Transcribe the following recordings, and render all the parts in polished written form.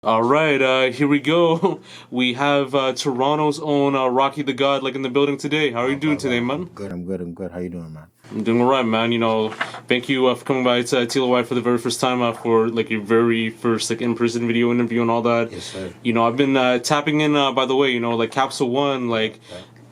All right, here we go. We have Toronto's own RockyDaGod like in the building today. How are you doing today, man? Good, I'm good, I'm good. How you doing, man? I'm doing all right, man. Thank you for coming by to TLOY for the very first time for like your very first like in-person video interview and all that. Yes, sir. I've been tapping in. By the way, like Capsule One, like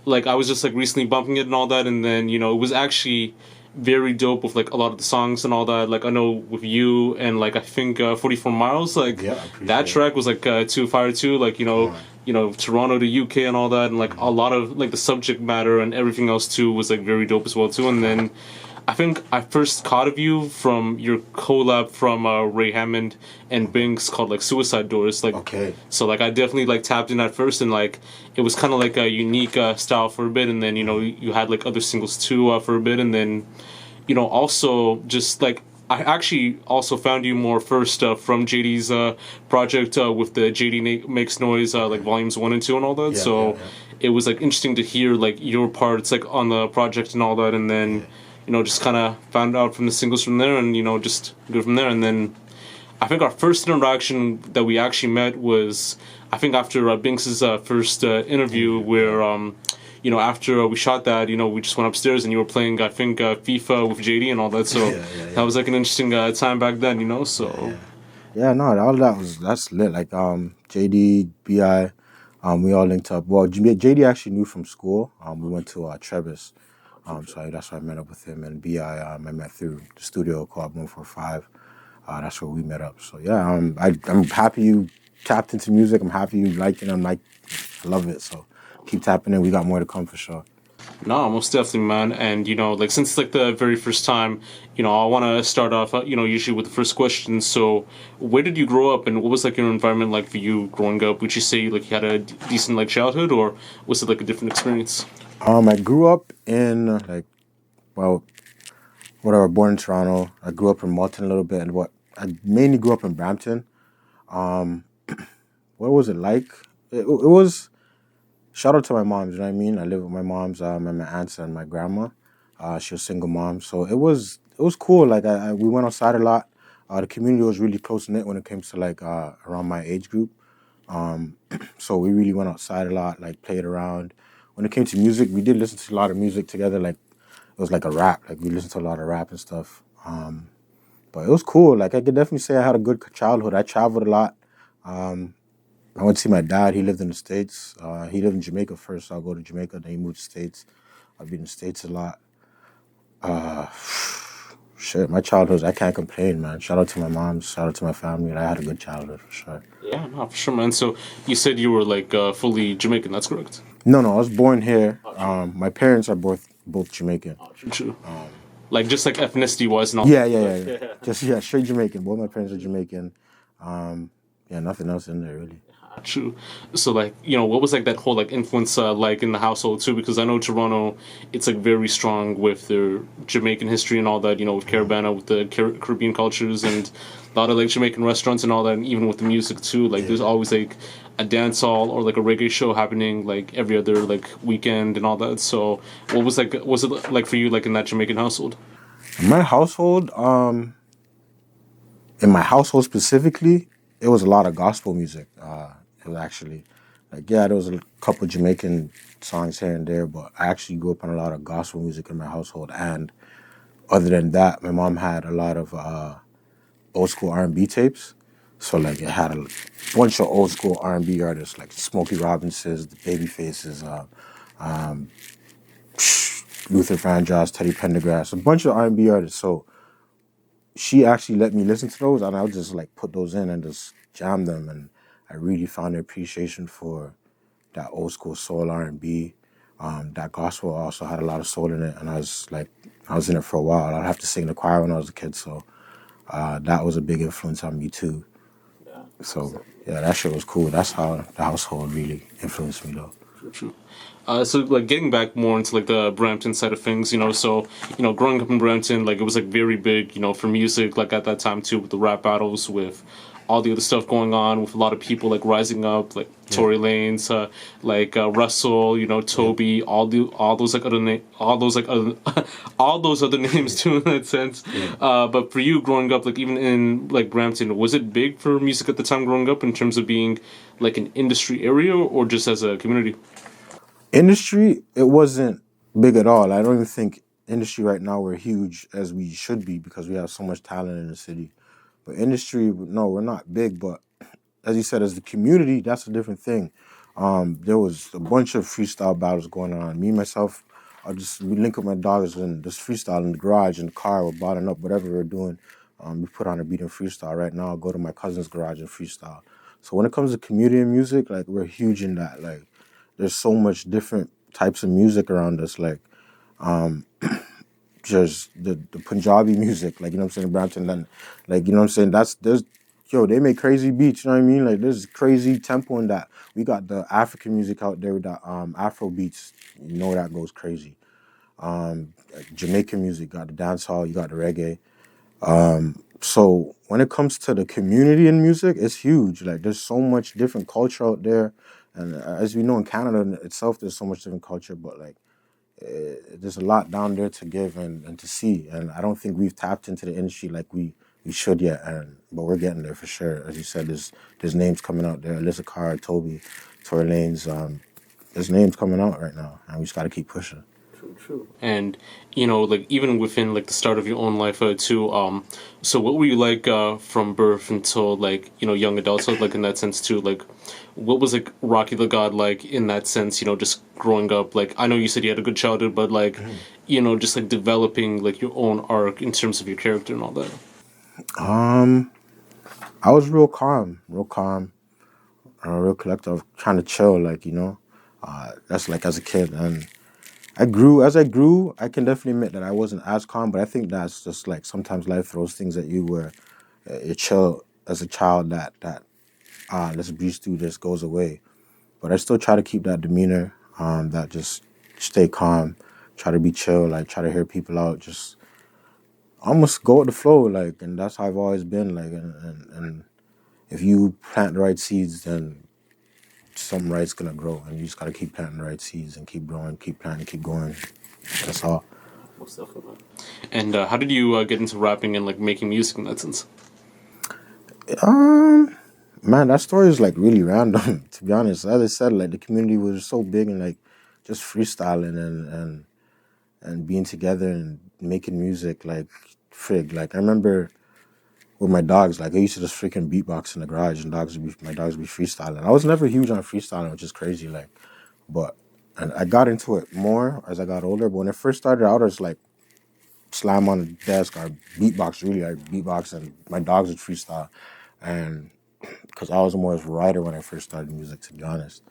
I was just like recently bumping it and all that, and then it was actually very dope with like a lot of the songs and all that. Like I know with you and like I think 44 Miles, like Yeah, I appreciate that it. track was like too fire too. Like Toronto to UK and all that, and like a lot of like the subject matter and everything else too was like very dope as well too. And then I think I first caught of you from your collab from Ray Hammond and Binks called like Suicide Doors. Like Okay. so like I definitely like tapped in at first and like it was kind of like a unique style for a bit, and then you had like other singles too for a bit, and then also just like I actually also found you more first from JD's project with the Makes Noise like volumes 1 and 2 and all that. So it was like interesting to hear like your parts like on the project and all that, and then just kind of found out from the singles from there, and just go from there. And then I think our first interaction that we actually met was I think after Binks's first interview where after we shot that, we just went upstairs and you were playing, I think, FIFA with JD and all that. So that was like an interesting time back then, so. Yeah, no, all that's lit. Like JD, BI, we all linked up. Well, JD actually knew from school. We went to Trevis. So that's why I met up with him, and BI I met through the studio called 145. That's where we met up. So yeah, I'm happy you tapped into music. I'm happy you like it. I love it. So keep tapping in. We got more to come for sure. No, most definitely, man. And like since like the very first time, I want to start off, usually with the first question. So, where did you grow up, and what was like your environment like for you growing up? Would you say like you had a decent like childhood, or was it like a different experience? I grew up in whatever, born in Toronto. I grew up in Malton a little bit, and I mainly grew up in Brampton. What was it like? It was. Shout out to my moms, you know what I mean? I live with my moms, my aunts and my grandma. She was a single mom, so it was cool. Like we went outside a lot. The community was really close knit when it came to like around my age group. So we really went outside a lot, like played around. When it came to music, we did listen to a lot of music together. Like it was like a rap. Like we listened to a lot of rap and stuff. But it was cool. Like I could definitely say I had a good childhood. I traveled a lot. I went to see my dad. He lived in the States. He lived in Jamaica first, so I'll go to Jamaica. Then he moved to the States. I've been in the States a lot. Shit, my childhood, I can't complain, man. Shout out to my mom. Shout out to my family. I had a good childhood, for sure. Yeah, no, for sure, man. So you said you were like fully Jamaican. That's correct. No, I was born here. My parents are both Jamaican. True. Like just like ethnicity wise and all. Yeah. Just straight Jamaican. Both my parents are Jamaican. Nothing else in there really. True. So like what was like that whole like influence like in the household too? Because I know Toronto, it's like very strong with their Jamaican history and all that. With Caribana, with the Caribbean cultures, and a lot of like Jamaican restaurants and all that. And even with the music too, like there's always like a dance hall or like a reggae show happening like every other like weekend and all that. So what was like was it like for you like in that Jamaican household? In my household, specifically, it was a lot of gospel music. It was actually like there was a couple Jamaican songs here and there, but I actually grew up on a lot of gospel music in my household. And other than that, my mom had a lot of old school R&B tapes. So like it had a bunch of old school R&B artists like Smokey Robinson's, the Babyfaces, Luther Vandross, Teddy Pendergrass, a bunch of R&B artists. So she actually let me listen to those, and I would just like put those in and just jam them. And I really found an appreciation for that old school soul R&B. That gospel also had a lot of soul in it, and I was in it for a while. I'd have to sing in the choir when I was a kid, so that was a big influence on me too. So yeah, that shit was cool. That's how the household really influenced me though. True. So like getting back more into like the Brampton side of things, so growing up in Brampton, like it was like very big, for music, like at that time too, with the rap battles with all the other stuff going on with a lot of people like rising up, like Tory Lanez, Russell, Toby, all those like other all those like other all those other names too in that sense. But for you growing up, like even in like Brampton, was it big for music at the time growing up in terms of being like an industry area or just as a community? Industry, it wasn't big at all. I don't even think industry right now we're huge as we should be because we have so much talent in the city. But industry, no, we're not big. But as you said, as the community, that's a different thing. There was a bunch of freestyle battles going on. Me, myself, we link up my dogs and just freestyle in the garage, in the car, we're bottling up, whatever we're doing. We put on a beat and freestyle. Right now, I'll go to my cousin's garage and freestyle. So when it comes to community and music, like we're huge in that. Like there's so much different types of music around us. Like just the Punjabi music, like, what I'm saying, Brampton, then, like, what I'm saying, they make crazy beats, you know what I mean? Like, there's crazy tempo in that. We got the African music out there with that Afro beats, that goes crazy. Like Jamaican music, got the dance hall, you got the reggae. So when it comes to the community in music, it's huge. Like, there's so much different culture out there. And as we know, in Canada itself, there's so much different culture, but, like, there's a lot down there to give and to see, and I don't think we've tapped into the industry like we should yet. But we're getting there for sure. As you said, there's names coming out there. Alyssa Carr, Toby, Tory Lanez. There's names coming out right now, and we just got to keep pushing. True. And like even within like the start of your own life too. So what were you like from birth until like young adulthood, like in that sense too? Like, what was like RockyDaGod like in that sense? Just growing up. Like, I know you said you had a good childhood, but like just like developing like your own arc in terms of your character and all that. I was real calm, real collective, trying to chill, like that's like as a kid. And as I grew, I can definitely admit that I wasn't as calm, but I think that's just like sometimes life throws things at you where you chill as a child that let's breeze through this goes away. But I still try to keep that demeanor, that just stay calm, try to be chill, like try to hear people out, just almost go with the flow, like, and that's how I've always been, like, and if you plant the right seeds, then something right's gonna grow, and you just gotta keep planting the right seeds and keep growing, keep planting, keep going. That's all. Most definitely. And how did you get into rapping and like making music in that sense? Man, that story is like really random. To be honest, as I said, like the community was so big and like just freestyling and being together and making music, like frig. Like I remember with my dogs, like I used to just freaking beatbox in the garage, and my dogs would be freestyling. I was never huge on freestyling, which is crazy, like, and I got into it more as I got older. But when it first started out, I was like slam on the desk or beatbox. Really, I beatbox, and my dogs would freestyle, and because I was more of a writer when I first started music, to be honest.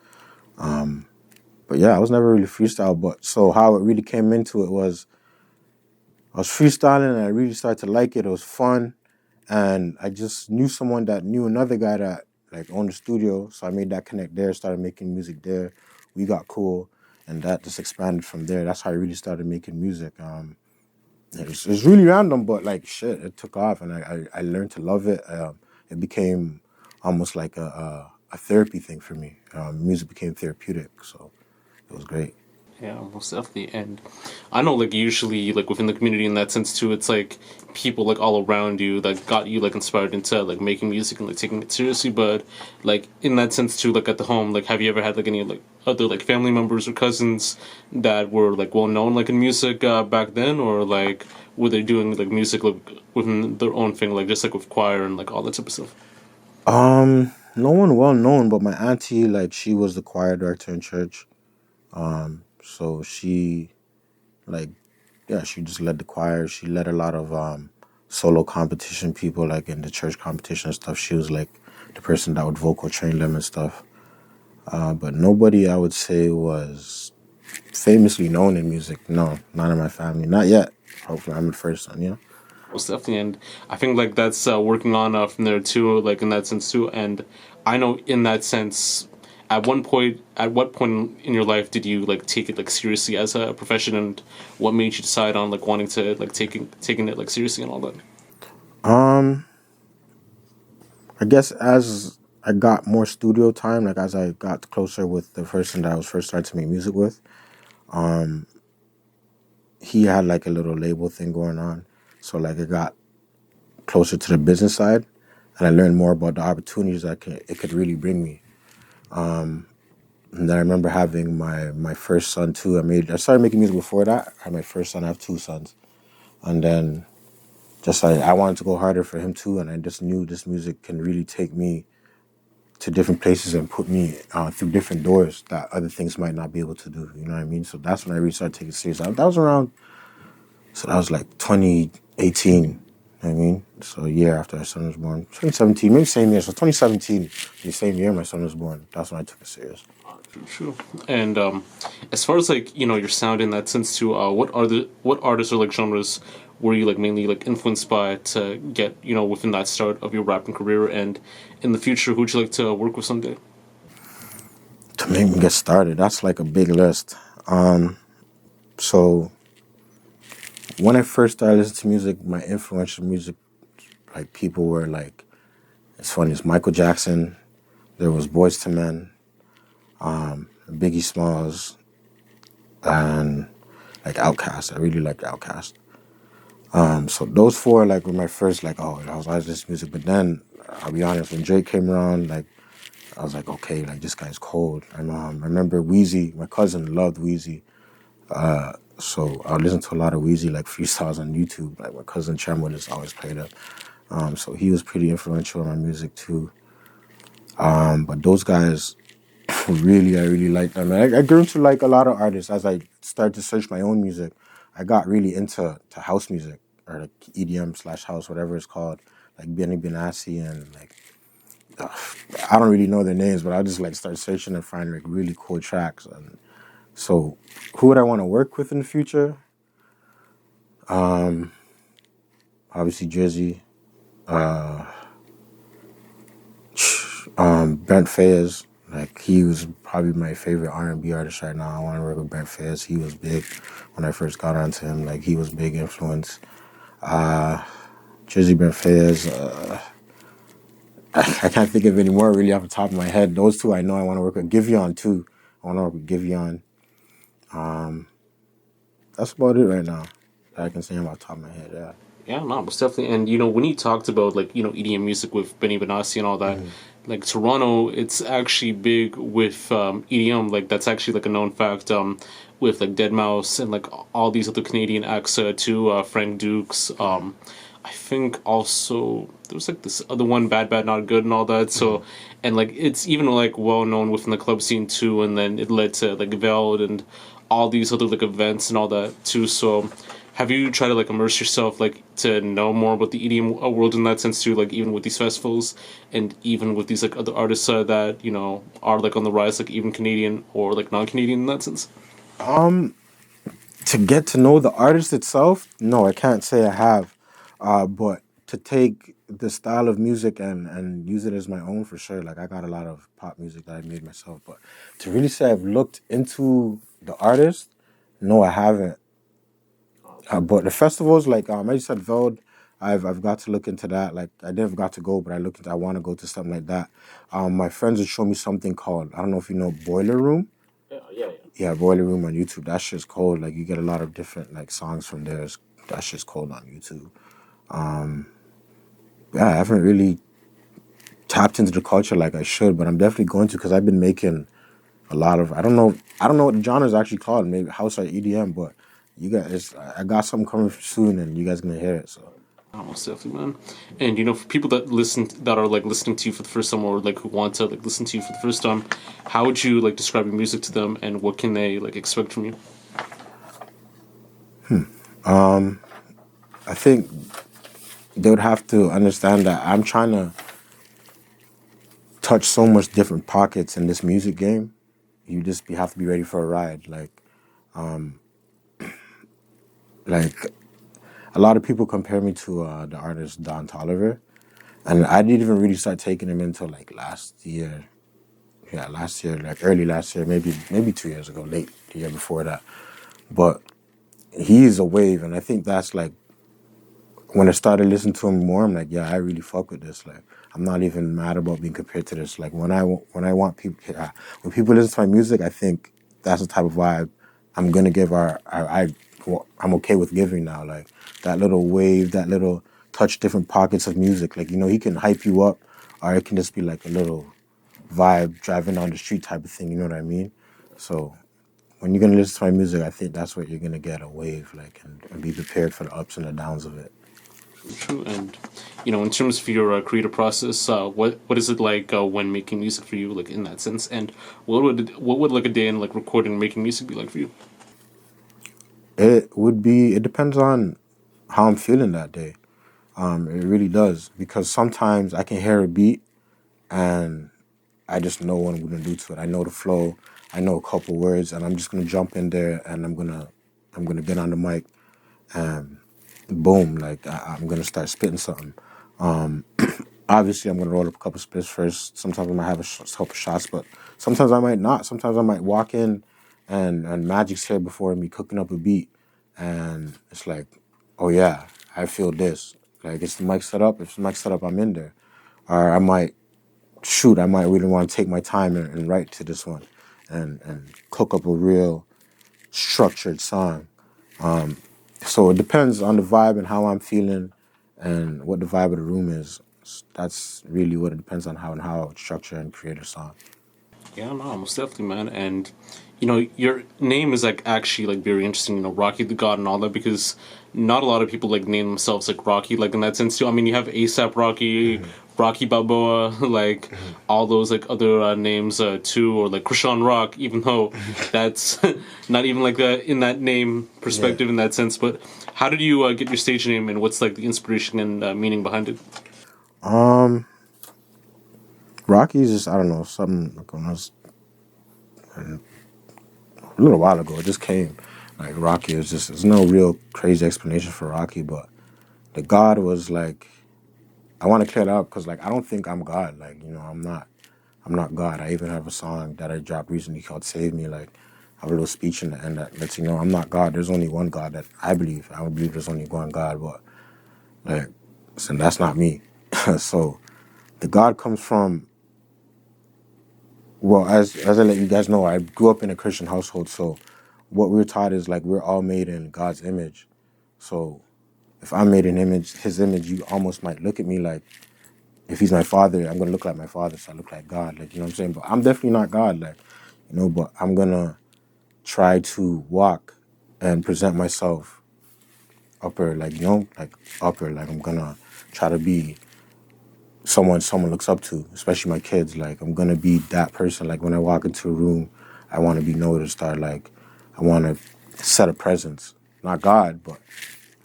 But yeah, I was never really freestyle. But so how it really came into it was I was freestyling, and I really started to like it. It was fun. And I just knew someone that knew another guy that like owned a studio, so I made that connect there. Started making music there. We got cool, and that just expanded from there. That's how I really started making music. It was really random, but like shit, it took off, and I learned to love it. It became almost like a therapy thing for me. Music became therapeutic, so it was great. Yeah, most definitely. And I know, like, usually, like, within the community in that sense, too, it's, like, people, like, all around you that got you, like, inspired into, like, making music and, like, taking it seriously. But, like, in that sense, too, like, at the home, like, have you ever had, like, any, like, other, like, family members or cousins that were, like, well-known, like, in music back then? Or, like, were they doing, like, music, like, within their own thing, like, just, like, with choir and, like, all that type of stuff? No one well known, but my auntie, like, she was the choir director in church. So she, like, yeah, she just led the choir. She led a lot of solo competition people, like in the church competition and stuff. She was like the person that would vocal train them and stuff. But nobody, I would say, was famously known in music. No, none of my family, not yet. Hopefully, I'm the first one. Yeah. Most definitely, and I think like that's working on from there too, like in that sense too. And I know in that sense, at what point in your life did you like take it like seriously as a profession, and what made you decide on like wanting to like taking it like seriously and all that? Um, I guess as I got more studio time, like as I got closer with the person that I was first starting to make music with, he had like a little label thing going on. So like it got closer to the business side, and I learned more about the opportunities that it could really bring me. And then I remember having my first son too. I started making music before that. I had my first son. I have two sons, and then just I wanted to go harder for him too. And I just knew this music can really take me to different places and put me through different doors that other things might not be able to do. You know what I mean? So that's when I really started taking it serious. That was around. So that was like 2018. You know what I mean? So a year after my son was born. 2017, maybe same year. So 2017, the same year my son was born. That's when I took it serious. True. And as far as like your sound in that sense too, what artists or like genres were you like mainly like influenced by to get within that start of your rapping career, and in the future who'd you like to work with someday? To make me get started, that's like a big list. So when I first started listening to music, my influential music, like people were like, it's funny, it's Michael Jackson, there was Boyz II Men, Biggie Smalls, and like Outkast. I really liked Outkast. So those four like were my first like, oh, I was listening to this music. But then I'll be honest, when Drake came around, like I was like, okay, like this guy's cold. And I remember Wheezy, my cousin loved Wheezy. So I would listen to a lot of Wheezy like freestyles on YouTube. Like my cousin Chem would just always play them. So he was pretty influential in my music too. But those guys, I really liked them. I grew to like a lot of artists as I started to search my own music. I got really into house music, or like EDM / house, whatever it's called, like Benny Benassi and like I don't really know their names, but I just like start searching and find like really cool tracks. And so, who would I want to work with in the future? Obviously Drizzy, Brent Fayez. Like he was probably my favorite R&B artist right now. I want to work with Brent Fayez. He was big when I first got onto him. Like he was big influence. Drizzy, Brent Fayez. I can't think of any more really off the top of my head. Those two I know I want to work with. Giveon too. I want to work with Giveon. That's about it right now that I can say off the top of my head. Yeah. Yeah, no, most definitely. And when you talked about like EDM music with Benny Benassi and all that, like Toronto, it's actually big with EDM. Like that's actually like a known fact. With like Dead Mouse and like all these other Canadian acts too. Frank Dukes. I think also there was like this other one, Bad Bad Not Good and all that. So, and like it's even like well known within the club scene too. And then it led to like Veld and all these other like events and all that too. So have you tried to like immerse yourself like to know more about the EDM world in that sense too, like even with these festivals and even with these like other artists that are like on the rise, like even Canadian or like non-Canadian in that sense? To get to know the artist itself, no, I can't say I have. But to take the style of music and use it as my own, for sure. Like I got a lot of pop music that I made myself. But to really say I've looked into the artist, no, I haven't. But the festivals, like I just said, Veld, I've got to look into that. Like I never got to go, but I want to go to something like that. My friends would show me something called, I don't know if you know, Boiler Room. Yeah, Boiler Room on YouTube. That shit's cold. Like you get a lot of different like songs from there. That shit's cold on YouTube. Yeah, I haven't really tapped into the culture like I should, but I'm definitely going to, because I've been making a lot of, I don't know what the genre is actually called, maybe house or EDM, but you guys, I got something coming soon, and you guys gonna hear it. So. Almost definitely, man. And for people that are like listening to you for the first time, or like who want to like listen to you for the first time, how would you like describe your music to them, and what can they like expect from you? I think they would have to understand that I'm trying to touch so much different pockets in this music game. You have to be ready for a ride. Like a lot of people compare me to the artist Don Toliver, and I didn't even really start taking him until like last year. Yeah, last year, like early last year, maybe 2 years ago, late the year before that. But he is a wave, and I think that's like when I started listening to him more, I'm like, yeah, I really fuck with this. Like, I'm not even mad about being compared to this. Like, when I want people, when people listen to my music, I think that's the type of vibe I'm gonna give I'm okay with giving now. Like that little wave, that little touch different pockets of music. Like, he can hype you up, or it can just be like a little vibe driving down the street type of thing. You know what I mean? So when you're gonna listen to my music, I think that's what you're gonna get, a wave, like, and be prepared for the ups and the downs of it. True. And in terms of your creative process, what is it like when making music for you, like in that sense? And what would like a day in like recording and making music be like for you? It depends on how I'm feeling that day. It really does, because sometimes I can hear a beat and I just know what I'm gonna do to it. I know the flow, I know a couple words, and I'm just gonna jump in there and I'm gonna get on the mic and boom, like I'm gonna start spitting something. Obviously, I'm gonna roll up a couple splits first. Sometimes I might have a couple shots, but sometimes I might not. Sometimes I might walk in and Magic's here before me cooking up a beat, and it's like, oh yeah, I feel this. Like, it's the mic set up. If the mic set up, I'm in there. Or I might really want to take my time and write to this one, and cook up a real structured song. So it depends on the vibe and how I'm feeling and what the vibe of the room is. That's really what it depends on, how I would structure and create a song. Yeah, no, most definitely, man. And your name is like actually like very interesting. Rocky the God and all that, because not a lot of people like name themselves like Rocky, like in that sense too. I mean, you have ASAP Rocky, Rocky Balboa, like all those like other names too, or like Krishan Rock, even though that's not even like in that name perspective in that sense. But how did you get your stage name, and what's like the inspiration and meaning behind it? Um, Rocky's just, I don't know, something like when I was a little while ago. It just came. Like, Rocky is just, there's no real crazy explanation for Rocky, but the God was like, I want to clear that up because, like, I don't think I'm God. Like, I'm not God. I even have a song that I dropped recently called Save Me. Like, I have a little speech in the end that lets you know I'm not God. There's only one God that I believe. I would believe there's only one God, but, like, so that's not me. So the God comes from, well, as I let you guys know, I grew up in a Christian household, so what we're taught is, like, we're all made in God's image. So if I'm made in his image, you almost might look at me like, if he's my father, I'm gonna look like my father, so I look like God. Like, you know what I'm saying? But I'm definitely not God, like, but I'm gonna try to walk and present myself upper, like, like upper, like, I'm gonna try to be someone looks up to, especially my kids. Like, I'm gonna be that person. Like, when I walk into a room, I want to be noticed, or like, I want to set a presence. Not God, but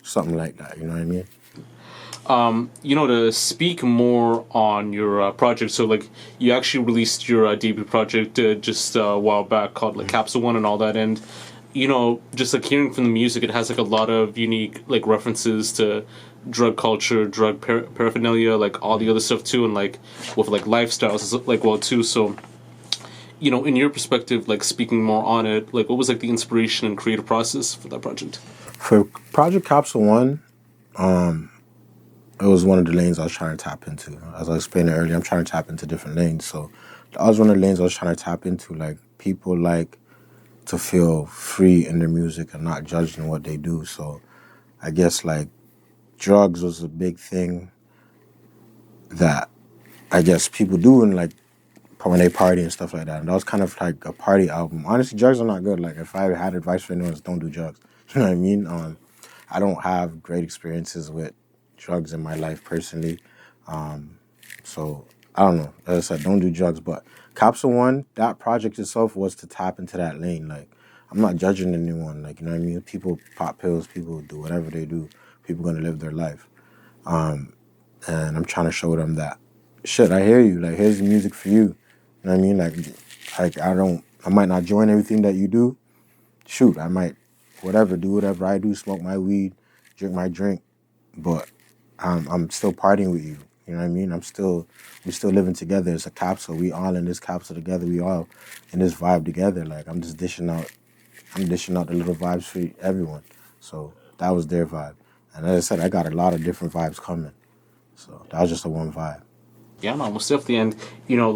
something like that. You know what I mean? To speak more on your project, so like you actually released your debut project just a while back called like CAPSULE 1 and all that, and just like hearing from the music, it has like a lot of unique like references to drug culture, drug paraphernalia, like all the other stuff too, and like with like lifestyles like well too. So in your perspective, like speaking more on it, like what was like the inspiration and creative process for that project? For Project Capsule One, it was one of the lanes I was trying to tap into. As I explained earlier, I'm trying to tap into different lanes. So that was one of the lanes I was trying to tap into. Like, people like to feel free in their music and not judged in what they do. So I guess, like, drugs was a big thing that I guess people do in, like, when they party and stuff like that. And that was kind of like a party album. Honestly, drugs are not good. Like, if I had advice for anyone, it's don't do drugs. You know what I mean? I don't have great experiences with drugs in my life personally. So I don't know. As I said, don't do drugs. But Capsule One, that project itself was to tap into that lane. Like, I'm not judging anyone. Like, you know what I mean? People pop pills. People do whatever they do. People gonna live their life. And I'm trying to show them that, shit, I hear you. Like, here's the music for you. You know what I mean? Like, I might not join everything that you do. Shoot, I might, do whatever I do, smoke my weed, drink my drink, but I'm still partying with you. You know what I mean? We still living together. It's a capsule. We all in this capsule together. We all in this vibe together. Like, I'm dishing out the little vibes for everyone. So that was their vibe. And as I said, I got a lot of different vibes coming. So that was just the one vibe. Yeah, no, most definitely. And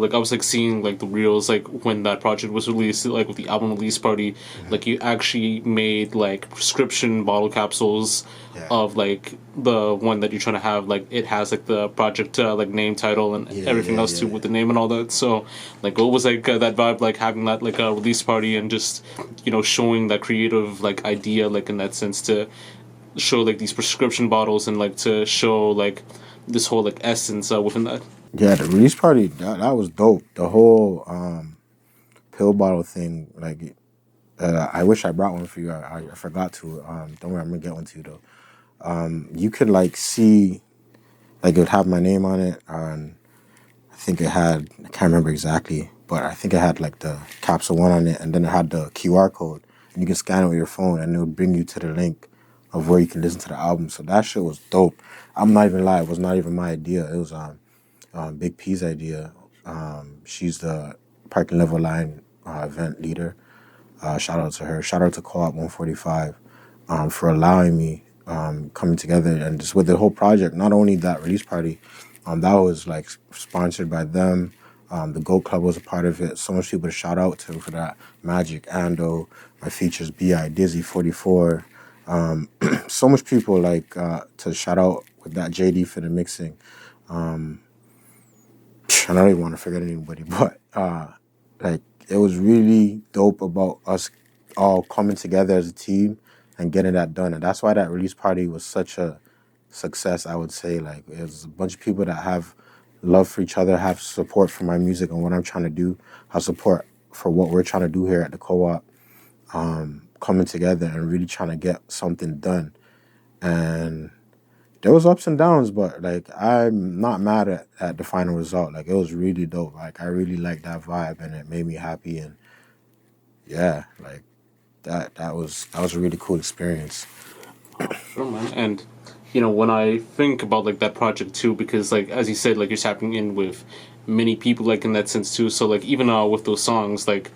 like I was like seeing like the reels like when that project was released, like with the album release party, like you actually made like prescription bottle capsules Yeah. of like the one that you're trying to have. Like it has like the project like name title and everything else too with the name and all that. So like what was like that vibe like having that like a release party and just showing that creative like idea like in that sense to show like these prescription bottles and like to show like this whole like essence within that. Yeah, the release party, that was dope. The whole pill bottle thing, like, I wish I brought one for you. I forgot to. Don't worry, I'm gonna get one to you though. You could like see, like it would have my name on it, and I think it had, I can't remember exactly, but I think it had like the capsule one on it, and then it had the QR code, and you can scan it with your phone, and it would bring you to the link of where you can listen to the album. So that shit was dope. I'm not even lying, it was not even my idea. It was Big P's idea. She's the parking level line event leader. Shout out to her. Shout out to Co-op 145 for allowing me coming together and just with the whole project. Not only that release party, that was like sponsored by them. The Goat Club was a part of it. So much people to shout out to for that. Magic, Ando, my features, Bi, Dizzy 44. So much people like to shout out with that JD for the mixing. I don't even want to forget anybody, but like it was really dope about us all coming together as a team and getting that done. And that's why that release party was such a success, I would say. Like it was a bunch of people that have love for each other, have support for my music and what I'm trying to do, have support for what we're trying to do here at the co-op, coming together and really trying to get something done. And there was ups and downs, but like I'm not mad at the final result. Like it was really dope. Like I really liked that vibe and it made me happy, and yeah, like that was a really cool experience. Sure, man. And when I think about like that project too, because like as you said, like you're tapping in with many people like in that sense too. So like even with those songs, like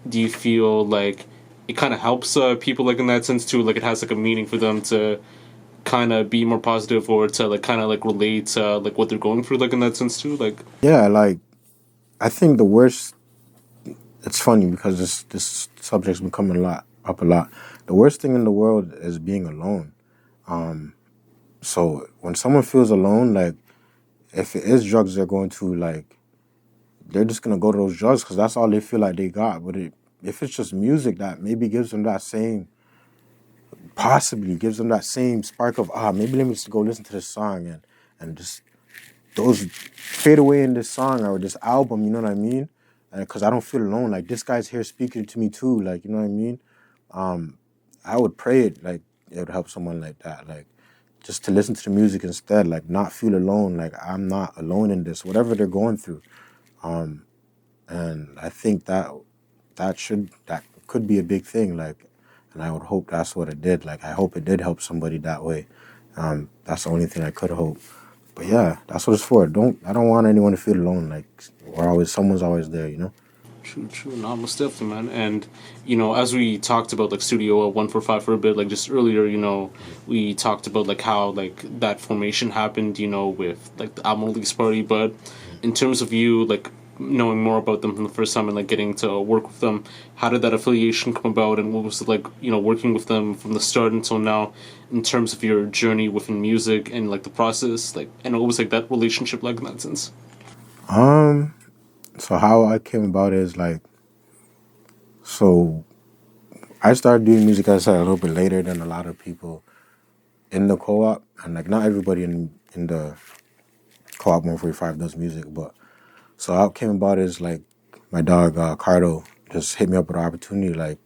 do you feel like it kind of helps people like in that sense too? Like it has like a meaning for them to kind of be more positive or to like kind of like relate like what they're going through like in that sense too. Like Yeah, like I think the worst. It's funny because this subject's been coming a lot. The worst thing in the world is being alone. So when someone feels alone, like if it is drugs they're going to, like they're just gonna go to those drugs because that's all they feel like they got. But if it's just music that maybe gives them that same, possibly gives them that same spark of maybe let me just go listen to this song and just those fade away in this song or this album. You know what I mean? Because I don't feel alone. Like this guy's here speaking to me too. Like you know what I mean? I would pray it would help someone like that. Like just to listen to the music instead. Like not feel alone. Like I'm not alone in this. Whatever they're going through. And I think that could be a big thing. Like, and I would hope that's what it did. Like, I hope it did help somebody that way. That's the only thing I could hope. But yeah, that's what it's for. I don't want anyone to feel alone. Like, someone's always there. You know. true, true, no, most definitely, man. And as we talked about like Studio 145 for a bit, like just earlier, we talked about like how like that formation happened, with like the album release party. But in terms of you like knowing more about them from the first time and like getting to work with them, how did that affiliation come about, and what was it like, working with them from the start until now, in terms of your journey within music and like the process, like, and what was like that relationship like in that sense? Um. So how I came about is like, so I started doing music, as I said, a little bit later than a lot of people in the co-op, and like not everybody in the co-op 145 does music, but so how it came about is like my dog Cardo just hit me up with an opportunity, like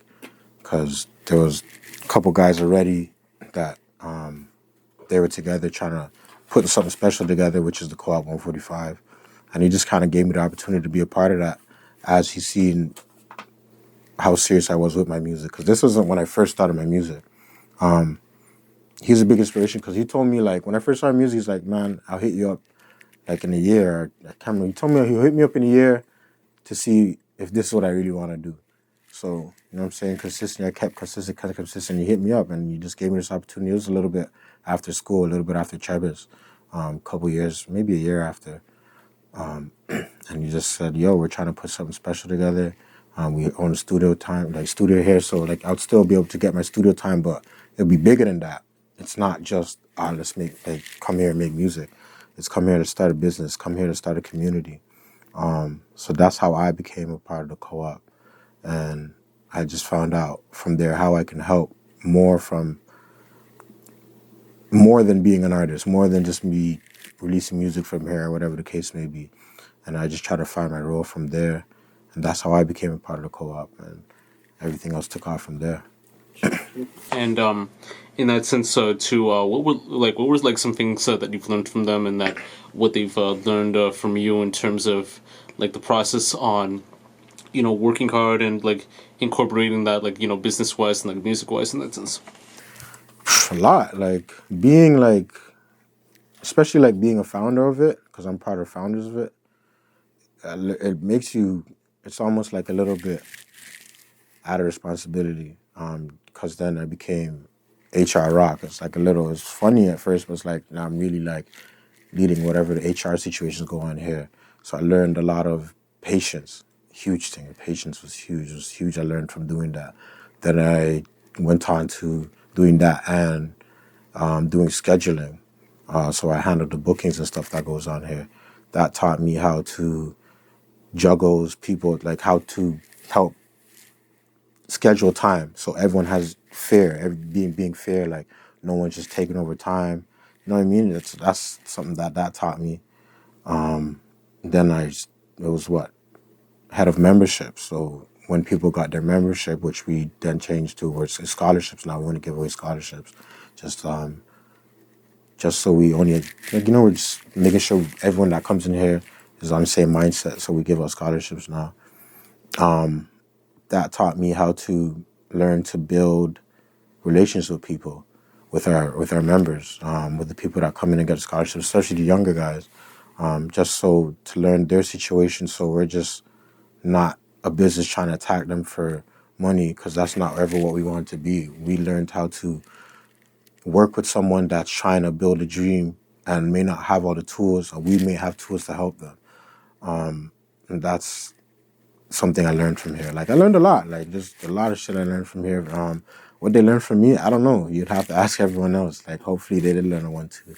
because there was a couple guys already that they were together trying to put something special together, which is the co-op 145, and he just kind of gave me the opportunity to be a part of that as he seen how serious I was with my music, because this wasn't when I first started my music. He's a big inspiration because he told me, like, when I first started music, he's like, man, I'll hit you up like in a year. I can't remember. He told me he'll hit me up in a year to see if this is what I really want to do. So, you know what I'm saying? Consistent. I kept consistent, kind of consistent. He hit me up and he just gave me this opportunity. It was a little bit after school, a little bit after Chebis, couple years, maybe a year after. And he just said, "Yo, we're trying to put something special together. We own a studio time, like studio here, so like I'd still be able to get my studio time, but it'll be bigger than that. It's not just let's make like come here and make music. It's come here to start a business, come here to start a community." So that's how I became a part of the co-op, and I just found out from there how I can help more from more than being an artist, more than just me releasing music from here, or whatever the case may be. And I just try to find my role from there, and that's how I became a part of the co-op, and everything else took off from there. And in that sense, too, what was like some things that you've learned from them, and that what they've learned from you in terms of like the process on, working hard and like incorporating that, like, business wise and like music wise in that sense. A lot, like being like, especially like being a founder of it, because I'm part of founders of it. It makes you. It's almost like a little bit out of responsibility. Because then I became HR Rock. It's like a little. It's funny at first, but it's like now I'm really like leading whatever the HR situations go on here. So I learned a lot of patience. Huge thing. Patience was huge. It was huge. I learned from doing that. Then I went on to doing that and doing scheduling. So I handled the bookings and stuff that goes on here. That taught me how to juggle people, like how to help schedule time so everyone has fair, being fair, like no one's just taking over time. You know what I mean? That's something that taught me. Then it was what? Head of membership. So when people got their membership, which we then changed to where it's scholarships now, we want to give away scholarships. Just so we only, like, we're just making sure everyone that comes in here is on the same mindset. So we give out scholarships now. That taught me how to learn to build relations with people, with our members, with the people that come in and get scholarships, especially the younger guys. Just so to learn their situation, so we're just not a business trying to attack them for money, because that's not ever what we want to be. We learned how to work with someone that's trying to build a dream and may not have all the tools, or we may have tools to help them. And that's something I learned from here. Like I learned a lot. Like there's a lot of shit I learned from here. What they learned from me, I don't know. You'd have to ask everyone else. Like hopefully they did learn one too.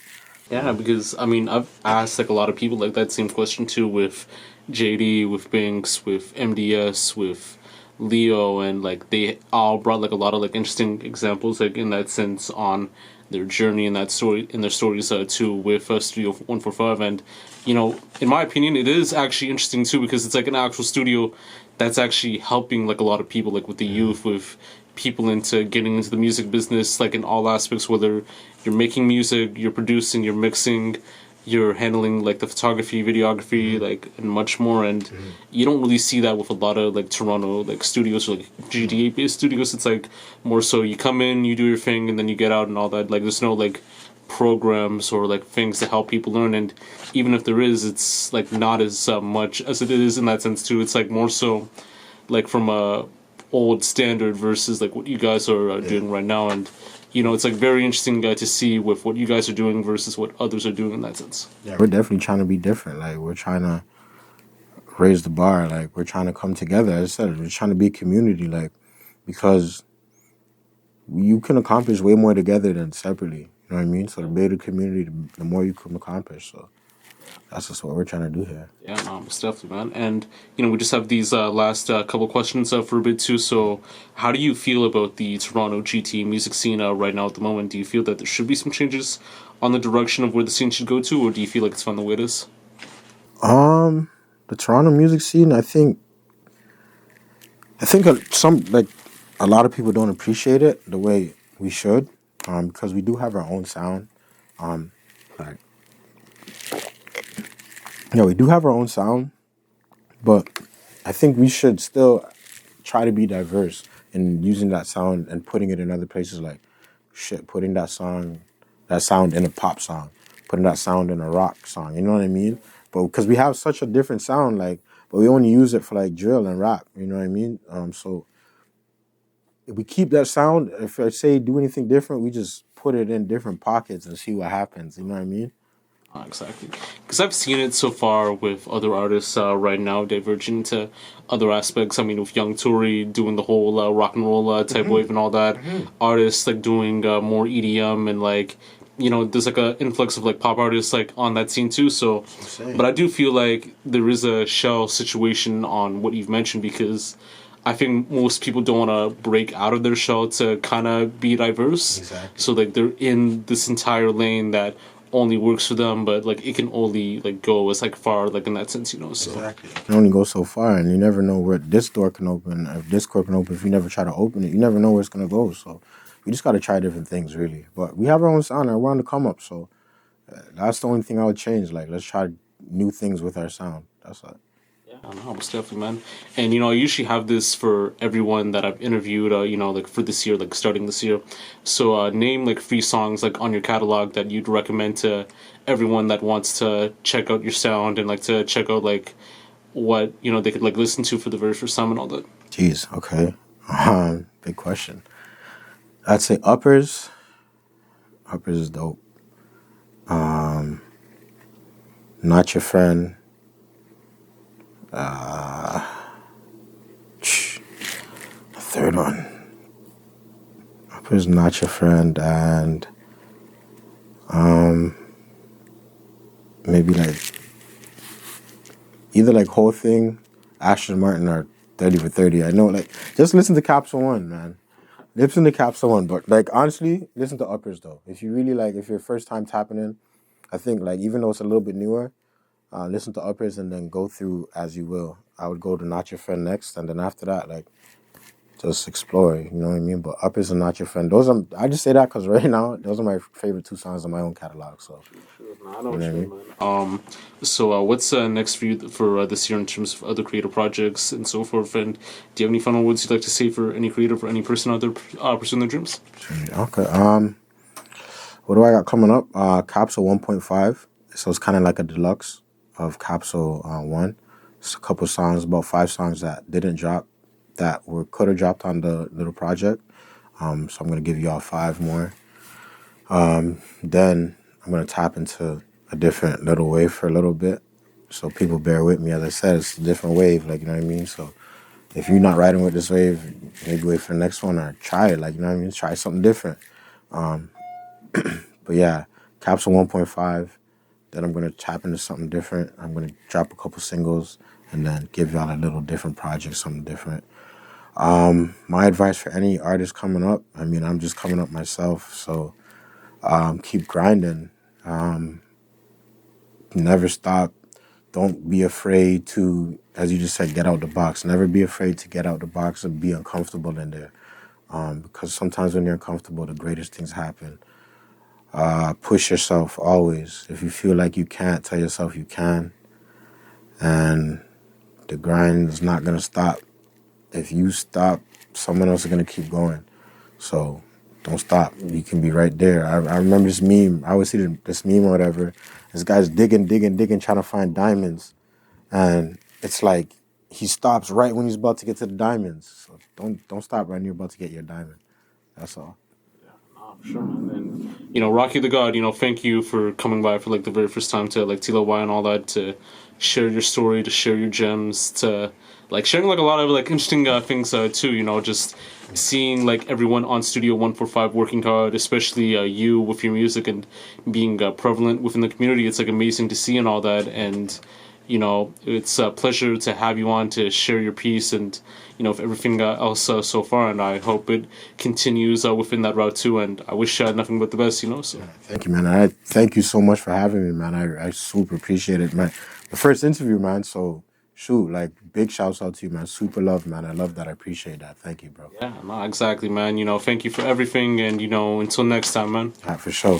Yeah, because I mean, I've asked like a lot of people like that same question too, with JD, with Binks, with MDS, with Leo, and like they all brought like a lot of like interesting examples like in that sense on their journey and that story in their stories too with Studio 145. And in my opinion, it is actually interesting too, because it's like an actual studio that's actually helping like a lot of people, like with the youth, with people into getting into the music business, like in all aspects, whether you're making music, you're producing, you're mixing, you're handling like the photography, videography, like, and much more. And you don't really see that with a lot of like Toronto like studios or like GTA based studios. It's like more so you come in, you do your thing, and then you get out and all that. Like there's no like programs or like things to help people learn. And even if there is, it's like not as much as it is in that sense too. It's like more so like from a old standard versus like what you guys are doing right now. And it's like very interesting to see with what you guys are doing versus what others are doing in that sense. Yeah, we're definitely trying to be different. Like we're trying to raise the bar. Like we're trying to come together. As I said, we're trying to be a community. Like because you can accomplish way more together than separately. You know what I mean? So the bigger the community, the more you can accomplish. So that's just what we're trying to do here. Yeah, no, most definitely, man. And we just have these last couple questions for a bit too. So, how do you feel about the Toronto GT music scene right now at the moment? Do you feel that there should be some changes on the direction of where the scene should go to, or do you feel like it's fine the way it is? The Toronto music scene, I think some like a lot of people don't appreciate it the way we should, because we do have our own sound. Like yeah, we do have our own sound, but I think we should still try to be diverse in using that sound and putting it in other places. Like putting that sound in a pop song, putting that sound in a rock song. You know what I mean? But because we have such a different sound, like, but we only use it for like drill and rap. You know what I mean? So if we keep that sound, if I say do anything different, we just put it in different pockets and see what happens. You know what I mean? Exactly. Because I've seen it so far with other artists right now diverging to other aspects. I mean, with Young Tory doing the whole rock and roll type wave and all that. Artists like doing more EDM and like, there's like a influx of like pop artists like on that scene too. So, but I do feel like there is a shell situation on what you've mentioned because I think most people don't want to break out of their shell to kind of be diverse. Exactly. So like they're in this entire lane that only works for them, but like it can only like go as like far like in that sense, So exactly, you can only go so far, and you never know where this door can open. If this door can open, if you never try to open it, you never know where it's gonna go. So we just gotta try different things, really. But we have our own sound, and we're on the come up. So that's the only thing I would change. Like, let's try new things with our sound. That's it. I know, most definitely, man. And I usually have this for everyone that I've interviewed. Like for this year, like starting this year. So, name like 3 songs like on your catalog that you'd recommend to everyone that wants to check out your sound and like to check out like what they could like listen to for the very first time and all that. Jeez, okay. Big question. I'd say Uppers. Uppers is dope. Not Your Friend. The third one. Uppers, Not Your Friend, and maybe like either like Whole Thing, Ashton Martin, or 30 for 30. I know, like, just listen to Capsule 1, man. Listen to Capsule 1, but like honestly, listen to Uppers though. If you really like, if you're first time tapping in, I think like even though it's a little bit newer, listen to Uppers and then go through as you will. I would go to Not Your Friend next, and then after that, like, just explore. You know what I mean? But Uppers and Not Your Friend, those are. I just say that because right now, those are my favorite 2 songs on my own catalog. So, I know what you mean. So what's next for you for this year in terms of other creative projects and so forth? And do you have any final words you'd like to say for any creative or any person out there pursuing their dreams? Okay. What do I got coming up? Capsule 1.5. So it's kind of like a deluxe of Capsule 1. It's a couple songs, about 5 songs that didn't drop, that could have dropped on the little project. So I'm gonna give y'all 5 more. Then I'm gonna tap into a different little wave for a little bit. So people bear with me. As I said, it's a different wave, like, you know what I mean? So if you're not riding with this wave, maybe wait for the next one or try it, like, you know what I mean? Try something different. But yeah, Capsule 1.5. Then I'm gonna tap into something different. I'm gonna drop a couple singles and then give y'all a little different project, something different. My advice for any artist coming up, I mean, I'm just coming up myself, so keep grinding. Never stop. Don't be afraid to, as you just said, get out the box. Never be afraid to get out the box and be uncomfortable in there. Because sometimes when you're uncomfortable, the greatest things happen. Push yourself always. If you feel like you can't, tell yourself you can. And the grind is not going to stop. If you stop, someone else is going to keep going. So don't stop. You can be right there. I remember this meme. I always see this meme or whatever. This guy's digging, trying to find diamonds. And it's like he stops right when he's about to get to the diamonds. So don't stop right when you're about to get your diamond. That's all. Sure, man. And RockyDaGod, thank you for coming by for like the very first time to like TLOY and all that, to share your story, to share your gems, to like sharing like a lot of like interesting things too. Just seeing like everyone on Studio 145 working hard, especially you with your music and being prevalent within the community. It's like amazing to see and all that. And it's a pleasure to have you on to share your piece and of everything else so far, and I hope it continues within that route too, and I wish nothing but the best, so. Thank you, man. I thank you so much for having me, man. I super appreciate it, man. The first interview, man, so shoot, like, big shouts out to you, man. Super love, man. I love that. I appreciate that. Thank you, bro. Yeah, no, exactly, man. Thank you for everything, and until next time, man. For sure.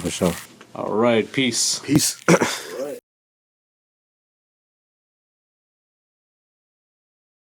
All right, peace. Peace.